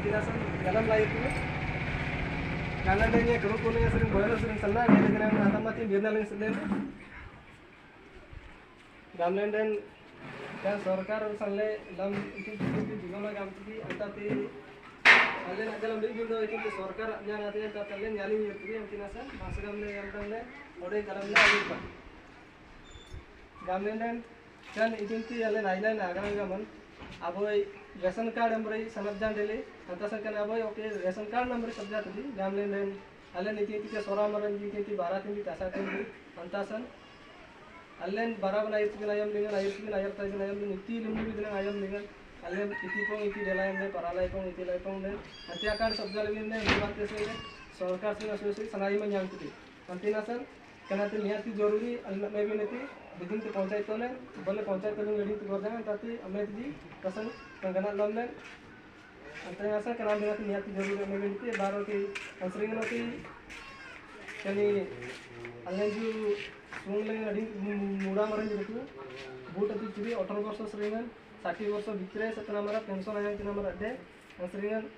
antinasan dalam layak itu karena dia keruk kuliah sering boiler sering senang dia dengan atam mati biarlah yang sedang gamlen dan kan सरकार sangle lam itu juga lah gam tadi antati kalian ada lam itu juga itu सरकार yang nanti yang kalian nyali itu antinasan masuk gamle yang gamle order garamnya apa gamlen dan kan itu kalian ailan agak gaman aboy ration card number समझ जान daily अंत संख्या aboy okay ration card number सब जात दी gamlen dan allen iti iti sora maran iti barat iti tasa iti antasan allen barab na iti ayam dengan ayam iti ayam tay dengan ayam iti limbu dengan ayam dengan allen iti pong iti delayan de paralay pong iti lay pong de anti akan सब जल बिन ने बात से सरकार से असोसी सनाई में यांग ती अंतिनासन कनाते नियति जरूरी अल्लाह में भी नती बिदिन ते पंचायत ने बोले पंचायत में मीटिंग कर जाए ताकि अमेत जी कसन कंगना लमने अंतिनासन कना बिना नियति जरूरी में भी नती बारो की अंसरिंग नती कनी अल्लाह जो सुंगले अडी मुड़ा मरन जतु बूट अति चुरी 18 वर्ष श्रेंगन 60 वर्ष भितरे सतना मरा पेंशन आया किना मरा दे श्रेंगन